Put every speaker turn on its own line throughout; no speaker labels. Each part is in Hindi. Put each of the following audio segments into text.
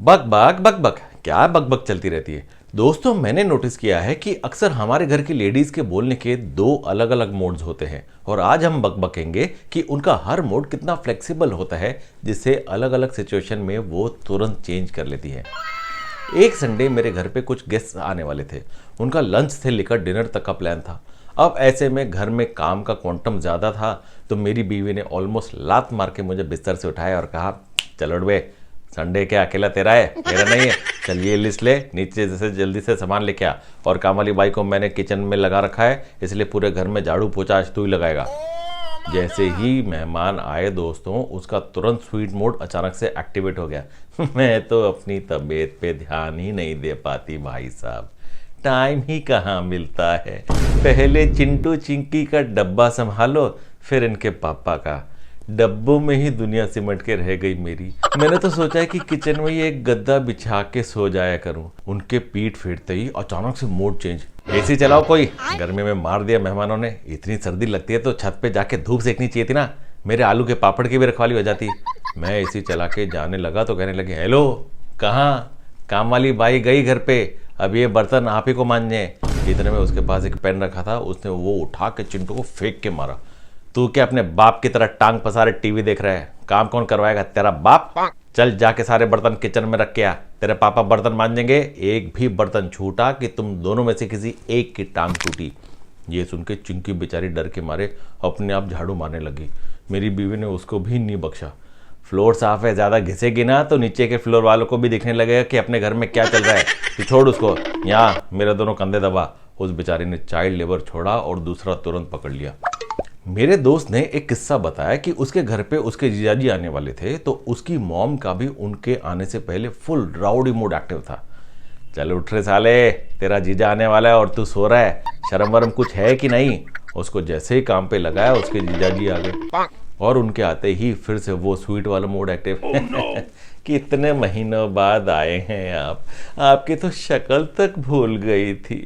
बक बक बक बक, क्या बक बक चलती रहती है। दोस्तों, मैंने नोटिस किया है कि अक्सर हमारे घर की लेडीज के बोलने के दो अलग अलग मोड्स होते हैं और आज हम बक बकेंगे कि उनका हर मोड कितना फ्लेक्सिबल होता है जिससे अलग अलग सिचुएशन में वो तुरंत चेंज कर लेती है। एक संडे मेरे घर पे कुछ गेस्ट आने वाले थे। उनका लंच से लेकर डिनर तक का प्लान था। अब ऐसे में घर में काम का क्वांटम ज़्यादा था तो मेरी बीवी ने ऑलमोस्ट लात मार के मुझे बिस्तर से उठाया और कहा, चलो बे, संडे क्या अकेला तेरा है, मेरा नहीं है। चल ये लिस्ट ले, नीचे जैसे जल्दी से सामान लेके आ। और काम वाली बाई को मैंने किचन में लगा रखा है, इसलिए पूरे घर में झाड़ू पोछा आज तू ही लगाएगा। जैसे ही मेहमान आए दोस्तों, उसका तुरंत स्वीट मोड अचानक से एक्टिवेट हो गया। मैं तो अपनी तबीयत पे ध्यान ही नहीं दे पाती भाई साहब, टाइम ही कहाँ मिलता है। पहले चिंटू चिंकी का डब्बा संभालो, फिर इनके पापा का। डब्बों में ही दुनिया सिमट के रह गई मेरी। मैंने तो सोचा है कि किचन में ही एक गद्दा बिछा के सो जाया करूं। उनके पीठ फेरते ही अचानक से मूड चेंज। एसी चलाओ कोई, गर्मी में मार दिया मेहमानों ने। इतनी सर्दी लगती है तो छत पे जाके धूप सेकनी चाहिए थी ना, मेरे आलू के पापड़ की भी रखवाली हो जाती। मैं एसी चला के जाने लगा तो कहने लगे, हेलो कहाँ, काम वाली बाई गई घर पे, अब ये बर्तन आप ही को मांझे। इतने में उसके पास एक पेन रखा था, उसने वो उठा के चिंटू को फेंक के मारा। तू क्या अपने बाप की तरह टांग पसारे टीवी देख रहा है? काम कौन करवाएगा, तेरा बाप? चल जाके सारे बर्तन किचन में रख के आ, तेरे पापा बर्तन मांजेंगे। एक भी बर्तन छूटा कि तुम दोनों में से किसी एक की टांग टूटी। ये सुन के चिंकी बेचारी डर के मारे अपने आप झाड़ू मारने लगी। मेरी बीवी ने उसको भी नहीं बख्शा। फ्लोर साफ है, ज्यादा घिसेगी ना तो नीचे के फ्लोर वालों को भी दिखने लगेगा कि अपने घर में क्या चल रहा है। तू छोड़ उसको, यहाँ मेरे दोनों कंधे दबा। उस बेचारी ने चाइल्ड लेबर छोड़ा और दूसरा तुरंत पकड़ लिया। मेरे दोस्त ने एक किस्सा बताया कि उसके घर पे उसके जीजाजी आने वाले थे तो उसकी मॉम का भी उनके आने से पहले फुल राउडी मोड एक्टिव था। चल उठ रे साले, तेरा जीजा आने वाला है और तू सो रहा है, शर्म वरम कुछ है कि नहीं? उसको जैसे ही काम पे लगाया उसके जीजाजी आ गए और उनके आते ही फिर से वो स्वीट वाला मोड एक्टिव। कितने महीनों बाद आए हैं आप, आपकी तो शक्ल तक भूल गई थी।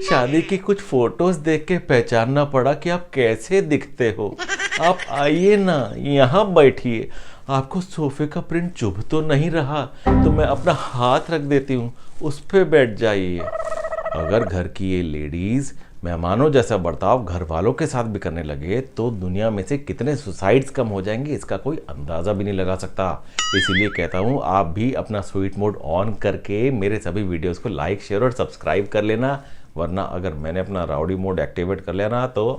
शादी की कुछ फोटोज देख के पहचानना पड़ा कि आप कैसे दिखते हो। आप आइए ना, यहाँ बैठिए। आपको सोफे का प्रिंट चुभ तो नहीं रहा तो मैं अपना हाथ रख देती हूँ, उस पर बैठ जाइए। अगर घर की ये लेडीज मेहमानों जैसा बर्ताव घर वालों के साथ भी करने लगे तो दुनिया में से कितने सुसाइड्स कम हो जाएंगे इसका कोई अंदाजा भी नहीं लगा सकता। इसीलिए कहता हूँ आप भी अपना स्वीट मोड ऑन करके मेरे सभी वीडियोस को लाइक, शेयर और सब्सक्राइब कर लेना, वरना अगर मैंने अपना राउडी मोड एक्टिवेट कर लिया ना तो